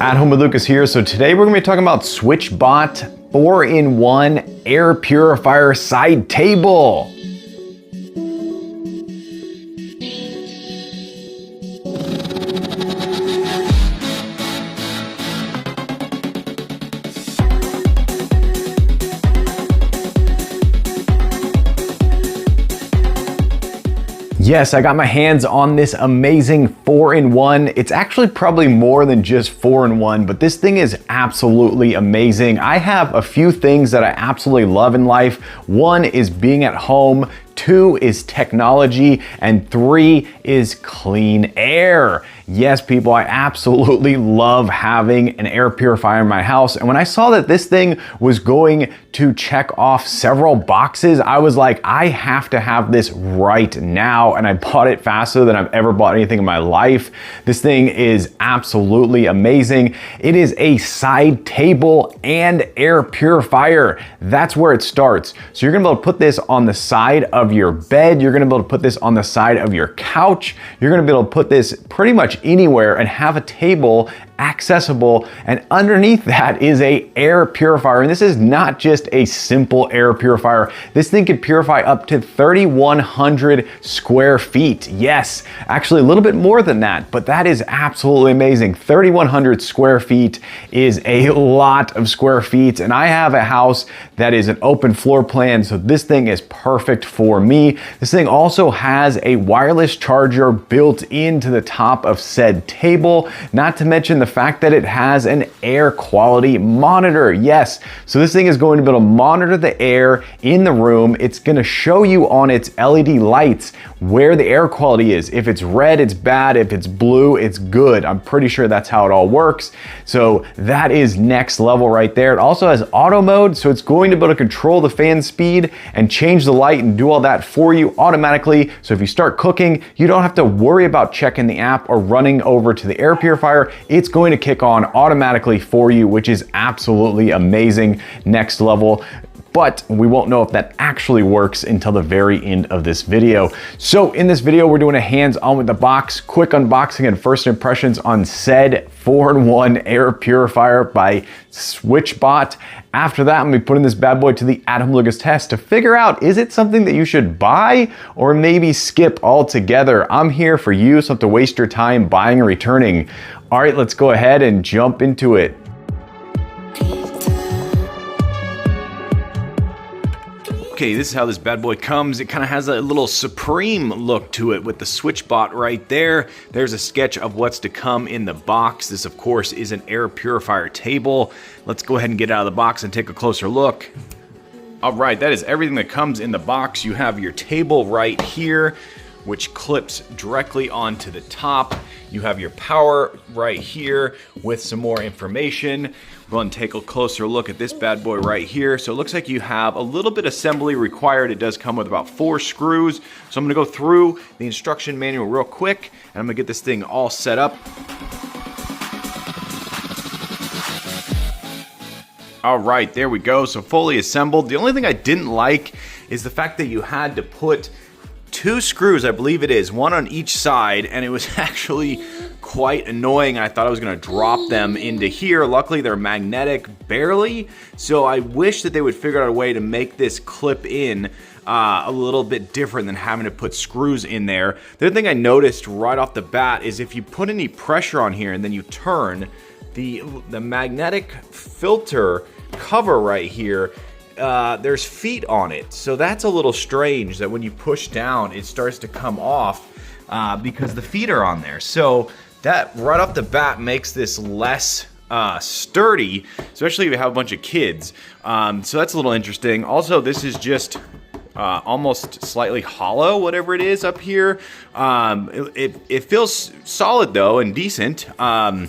At Home with Lucas here. So today we're going to be talking about SwitchBot 4-in-1 air purifier side table. Yes, I got my hands on this amazing 4-in-1. It's actually probably more than just 4-in-1, but this thing is absolutely amazing. I have a few things that I absolutely love in life. One is being at home, 2 is technology, and 3 is clean air. Yes, people, I absolutely love having an air purifier in my house. And when I saw that this thing was going to check off several boxes, I was like, I have to have this right now. And I bought it faster than I've ever bought anything in my life. This thing is absolutely amazing. It is a side table and air purifier. That's where it starts. So you're gonna be able to put this on the side of your bed. You're gonna be able to put this on the side of your couch. You're gonna be able to put this pretty much anywhere and have a table accessible, and underneath that is a air purifier. And this is not just a simple air purifier. This thing can purify up to 3,100 square feet. Yes, actually a little bit more than that, but that is absolutely amazing. 3,100 square feet is a lot of square feet, and I have a house that is an open floor plan, so this thing is perfect for me. This thing also has a wireless charger built into the top of said table, not to mention the fact that it has an air quality monitor. Yes, so this thing is going to be able to monitor the air in the room. It's going to show you on its LED lights where the air quality is. If it's red, it's bad. If it's blue, it's good. I'm pretty sure that's how it all works. So that is next level right there. It also has auto mode, so it's going to be able to control the fan speed and change the light and do all that for you automatically. So if you start cooking, you don't have to worry about checking the app or running over to the air purifier. It's going to kick on automatically for you, which is absolutely amazing. Next level. But we won't know if that actually works until the very end of this video. So in this video, we're doing a hands-on with the box, quick unboxing and first impressions on said 4-in-1 air purifier by SwitchBot. After that, I'm gonna be putting this bad boy to the At Home Lucas test to figure out, is it something that you should buy or maybe skip altogether? I'm here for you, so don't have to waste your time buying and returning. All right, let's go ahead and jump into it. Okay, this is how this bad boy comes. It kind of has a little Supreme look to it with the SwitchBot right there. There's a sketch of what's to come in the box. This, of course, is an air purifier table. Let's go ahead and get out of the box and take a closer look. All right, that is everything that comes in the box. You have your table right here, which clips directly onto the top. You have your power right here with some more information. Go and take a closer look at this bad boy right here. So it looks like you have a little bit of assembly required. It does come with about 4 screws. So I'm gonna go through the instruction manual real quick, and I'm gonna get this thing all set up. All right, there we go. So fully assembled. The only thing I didn't like is the fact that you had to put 2 screws, I believe it is, 1 on each side, and it was actually quite annoying. I thought I was gonna drop them into here. Luckily, they're magnetic, barely. So I wish that they would figure out a way to make this clip in a little bit different than having to put screws in there. The other thing I noticed right off the bat is if you put any pressure on here and then you turn, the magnetic filter cover right here, there's feet on it. So that's a little strange that when you push down, it starts to come off because the feet are on there. So that right off the bat makes this less sturdy, especially if you have a bunch of kids. So that's a little interesting. Also, this is just almost slightly hollow, whatever it is up here. It feels solid though and decent. The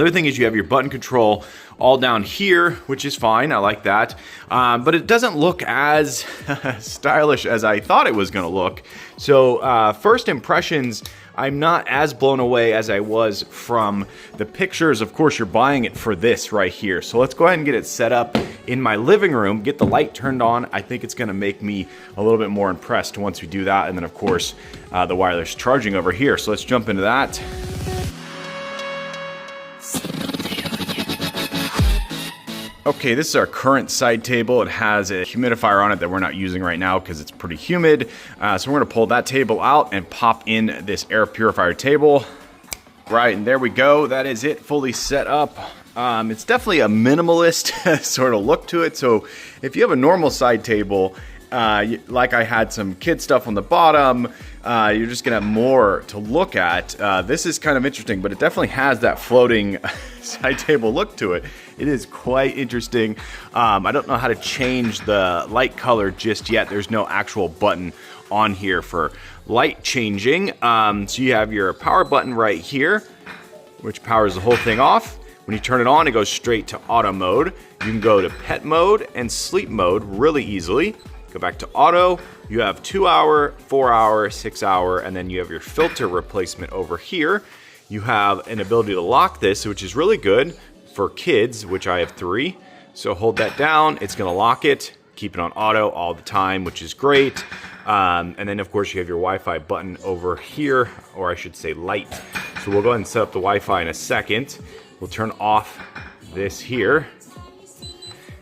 other thing is you have your button control all down here, which is fine. I like that. But it doesn't look as stylish as I thought it was gonna look. So first impressions, I'm not as blown away as I was from the pictures. Of course, you're buying it for this right here. So let's go ahead and get it set up in my living room, get the light turned on. I think it's gonna make me a little bit more impressed once we do that. And then of course, the wireless charging over here. So let's jump into that. Okay, this is our current side table. It has a humidifier on it that we're not using right now because it's pretty humid. So we're gonna pull that table out and pop in this air purifier table. Right, and there we go. That is it, fully set up. It's definitely a minimalist sort of look to it. So if you have a normal side table, like I had some kid stuff on the bottom, you're just gonna have more to look at. This is kind of interesting, but it definitely has that floating side table look to it. It is quite interesting. I don't know how to change the light color just yet. There's no actual button on here for light changing. So you have your power button right here, which powers the whole thing off. When you turn it on, it goes straight to auto mode. You can go to pet mode and sleep mode really easily. Go back to auto. You have 2 hour, 4 hour, 6 hour, and then you have your filter replacement over here. You have an ability to lock this, which is really good for kids, which I have 3. So hold that down, it's gonna lock it, keep it on auto all the time, which is great. And then of course you have your Wi-Fi button over here, or I should say light. So we'll go ahead and set up the Wi-Fi in a second. We'll turn off this here.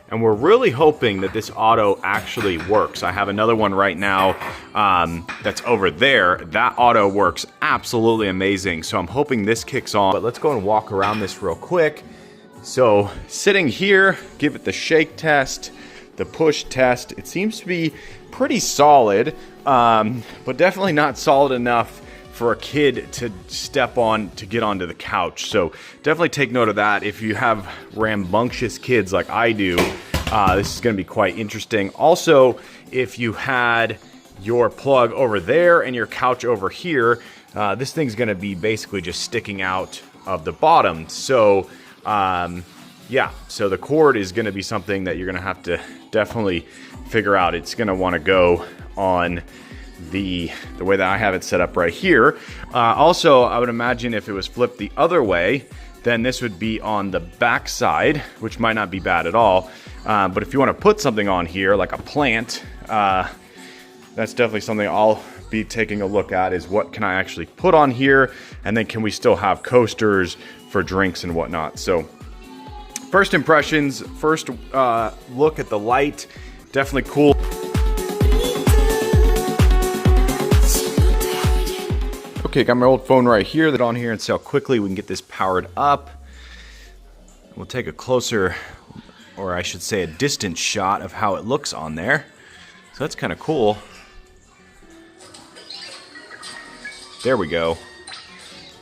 And we're really hoping that this auto actually works. I have another one right now that's over there. That auto works absolutely amazing. So I'm hoping this kicks on. But let's go and walk around this real quick. So sitting here, give it the shake test, the push test. It seems to be pretty solid, but definitely not solid enough for a kid to step on to get onto the couch. So definitely take note of that. If you have rambunctious kids like I do, this is gonna be quite interesting. Also, if you had your plug over there and your couch over here, this thing's gonna be basically just sticking out of the bottom. So yeah, so the cord is gonna be something that you're gonna have to definitely figure out. It's gonna wanna go on the way that I have it set up right here. Also, I would imagine if it was flipped the other way, then this would be on the back side, which might not be bad at all. But if you wanna put something on here, like a plant, that's definitely something I'll be taking a look at, is what can I actually put on here, and then can we still have coasters for drinks and whatnot. So first impressions, first look at the light, definitely cool. Okay, got my old phone right here, that on here, and see how quickly we can get this powered up. We'll take a closer, or I should say a distant shot of how it looks on there. So that's kind of cool. There we go.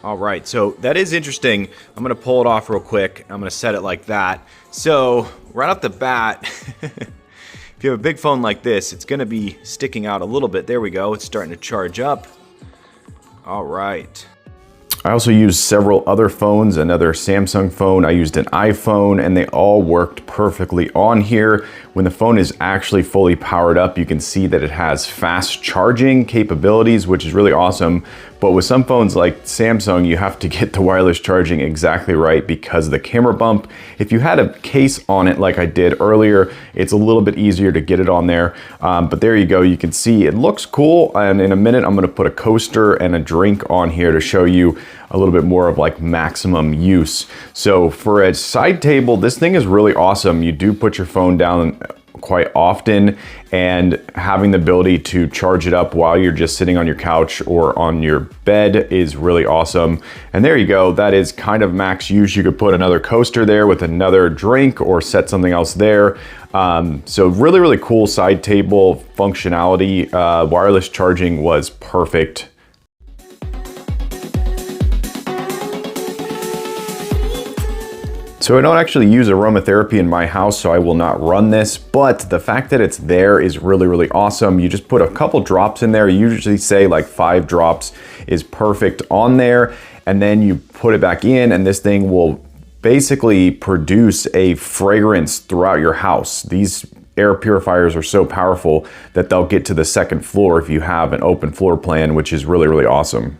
All right, so that is interesting. I'm gonna pull it off real quick. I'm gonna set it like that. So right off the bat, if you have a big phone like this, it's gonna be sticking out a little bit. There we go, it's starting to charge up. All right. I also used several other phones, another Samsung phone, I used an iPhone, and they all worked perfectly on here. When the phone is actually fully powered up, you can see that it has fast charging capabilities, which is really awesome. But with some phones like Samsung, you have to get the wireless charging exactly right because of the camera bump. If you had a case on it like I did earlier, it's a little bit easier to get it on there. But there you go, you can see it looks cool. And in a minute, I'm gonna put a coaster and a drink on here to show you a little bit more of like maximum use. So for a side table, this thing is really awesome. You do put your phone down quite often, and having the ability to charge it up while you're just sitting on your couch or on your bed is really awesome. And there you go, that is kind of max use. You could put another coaster there with another drink or set something else there. So really, really cool side table functionality. Wireless charging was perfect. So I don't actually use aromatherapy in my house, so I will not run this, but the fact that it's there is really, really awesome. You just put a couple drops in there. You usually say like 5 drops is perfect on there, and then you put it back in, and this thing will basically produce a fragrance throughout your house. These air purifiers are so powerful that they'll get to the 2nd floor if you have an open floor plan, which is really, really awesome.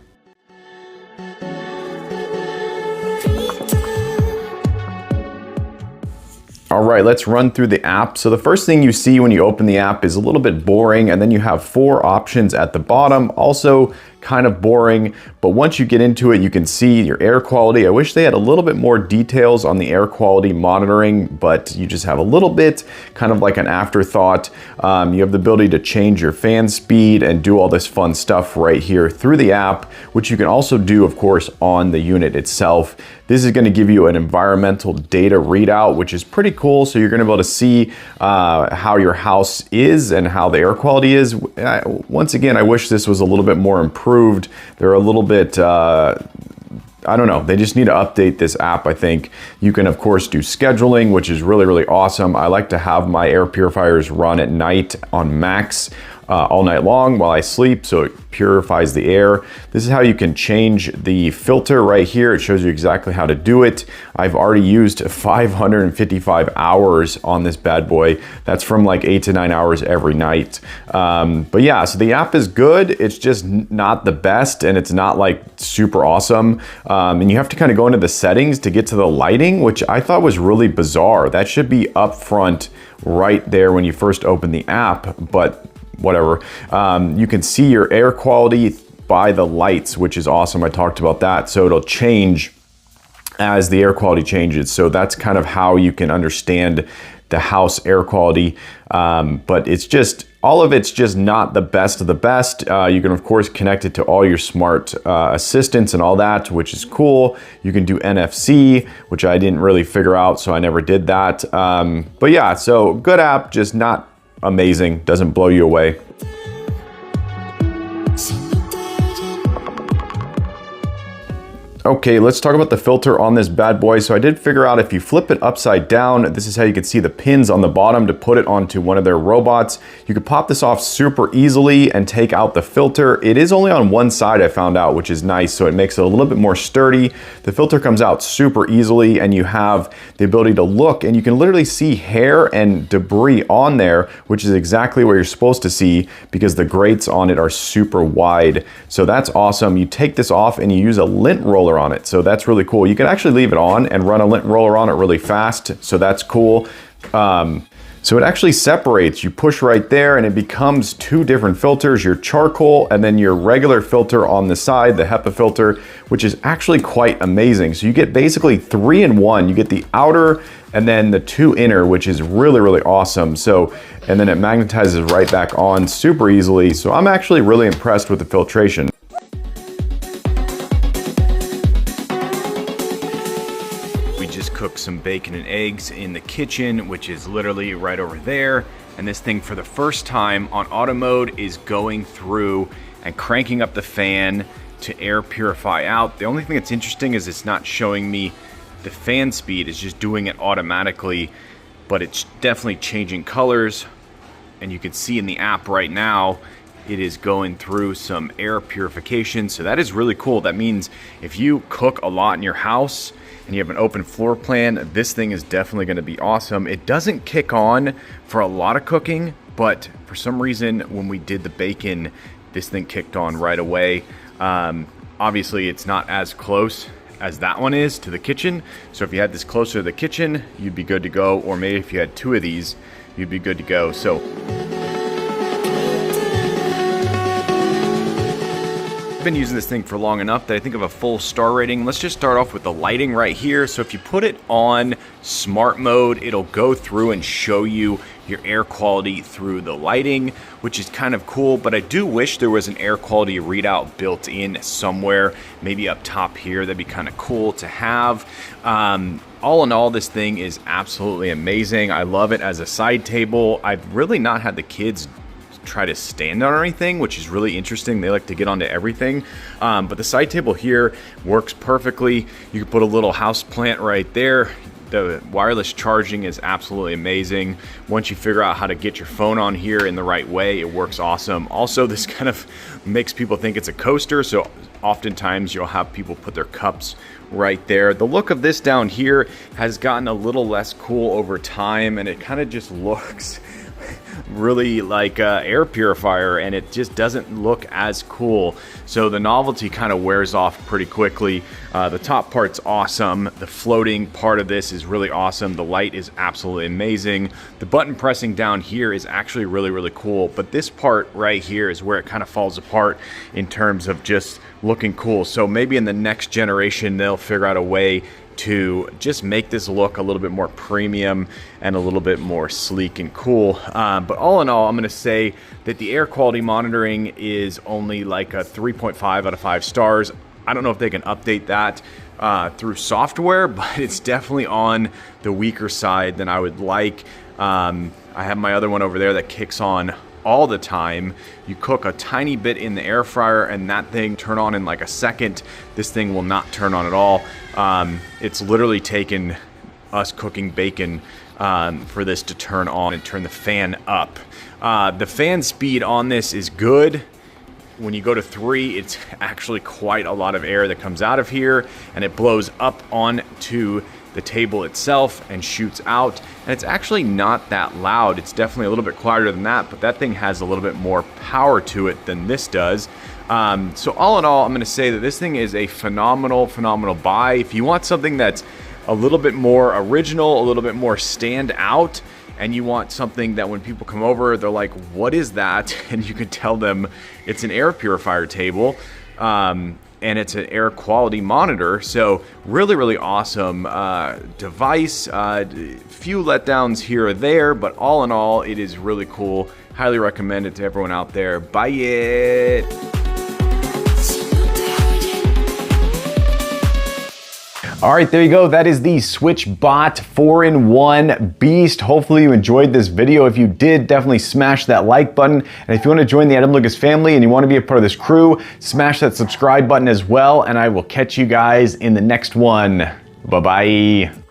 All right, let's run through the app. So the first thing you see when you open the app is a little bit boring, and then you have 4 options at the bottom. Also kind of boring, but once you get into it, you can see your air quality. I wish they had a little bit more details on the air quality monitoring, but you just have a little bit, kind of like an afterthought. You have the ability to change your fan speed and do all this fun stuff right here through the app, which you can also do, of course, on the unit itself. This is going to give you an environmental data readout, which is pretty cool. So you're going to be able to see how your house is and how the air quality is. Once again, I wish this was a little bit more improved. They're a little bit, I don't know, they just need to update this app, I think. You can, of course, do scheduling, which is really, really awesome. I like to have my air purifiers run at night on max all night long while I sleep, so it purifies the air. This is how you can change the filter right here. It shows you exactly how to do it. I've already used 555 hours on this bad boy. That's from like 8 to 9 hours every night. But yeah, so the app is good. It's just not the best, and it's not like super awesome. And you have to kind of go into the settings to get to the lighting, which I thought was really bizarre. That should be up front right there when you first open the app, but whatever. You can see your air quality by the lights, which is awesome. I talked about that. So it'll change as the air quality changes. So that's kind of how you can understand the house air quality. But it's just, all of it's just not the best of the best. You can, of course, connect it to all your smart assistants and all that, which is cool. You can do NFC, which I didn't really figure out, so I never did that. But yeah, so good app, just not amazing, doesn't blow you away. Okay, let's talk about the filter on this bad boy. So I did figure out if you flip it upside down, this is how you can see the pins on the bottom to put it onto one of their robots. You could pop this off super easily and take out the filter. It is only on one side, I found out, which is nice. So it makes it a little bit more sturdy. The filter comes out super easily, and you have the ability to look, and you can literally see hair and debris on there, which is exactly what you're supposed to see because the grates on it are super wide. So that's awesome. You take this off and you use a lint roller on it. So that's really cool. You can actually leave it on and run a lint roller on it really fast. So that's cool. So it actually separates. You push right there and it becomes two different filters, your charcoal and then your regular filter on the side, the HEPA filter, which is actually quite amazing. So you get basically 3 in 1. You get the outer and then the 2 inner, which is really, really awesome. So, and then it magnetizes right back on super easily. So I'm actually really impressed with the filtration. Cook some bacon and eggs in the kitchen, which is literally right over there. And this thing, for the first time on auto mode, is going through and cranking up the fan to air purify out. The only thing that's interesting is it's not showing me the fan speed. It's just doing it automatically, but it's definitely changing colors. And you can see in the app right now, it is going through some air purification. So that is really cool. That means if you cook a lot in your house and you have an open floor plan, this thing is definitely going to be awesome. It doesn't kick on for a lot of cooking, but for some reason when we did the bacon, this thing kicked on right away. Obviously it's not as close as that one is to the kitchen. So if you had this closer to the kitchen, you'd be good to go. Or maybe if you had 2 of these, you'd be good to go. So been using this thing for long enough that I think of a full star rating. Let's just start off with the lighting right here. So if you put it on smart mode, it'll go through and show you your air quality through the lighting, which is kind of cool. But I do wish there was an air quality readout built in somewhere, maybe up top here. That'd be kind of cool to have. All in all, this thing is absolutely amazing. I love it as a side table. I've really not had the kids try to stand on anything, which is really interesting. They like to get onto everything. But the side table here works perfectly. You can put a little house plant right there. The wireless charging is absolutely amazing. Once you figure out how to get your phone on here in the right way, it works awesome. Also, this kind of makes people think it's a coaster. So oftentimes you'll have people put their cups right there. The look of this down here has gotten a little less cool over time, and it kind of just looks really like air purifier, and it just doesn't look as cool. So the novelty kind of wears off pretty quickly. The top part's awesome. The floating part of this is really awesome. The light is absolutely amazing. The button pressing down here is actually really, really cool. But this part right here is where it kind of falls apart in terms of just looking cool. So maybe in the next generation, they'll figure out a way to just make this look a little bit more premium and a little bit more sleek and cool. But all in all, I'm gonna say that the air quality monitoring is only like a 3.5 out of 5 stars. I don't know if they can update that through software, but it's definitely on the weaker side than I would like. I have my other one over there that kicks on all the time. You cook a tiny bit in the air fryer and that thing turn on in like a second. This thing will not turn on at all. It's literally taken us cooking bacon for this to turn on and turn the fan up. The fan speed on this is good. When you go to 3, it's actually quite a lot of air that comes out of here, and it blows up onto the table itself and shoots out. And it's actually not that loud. It's definitely a little bit quieter than that, but that thing has a little bit more power to it than this does. So all in all, I'm gonna say that this thing is a phenomenal buy. If you want something that's a little bit more original, a little bit more stand out, and you want something that when people come over, they're like, what is that? And you can tell them it's an air purifier table. And it's an air quality monitor. So really, really awesome device. Few letdowns here or there, but all in all, it is really cool. Highly recommend it to everyone out there. Buy it. All right, there you go. That is the SwitchBot 4-in-1 beast. Hopefully you enjoyed this video. If you did, definitely smash that like button. And if you want to join the Adam Lucas family and you want to be a part of this crew, smash that subscribe button as well. And I will catch you guys in the next one. Bye-bye.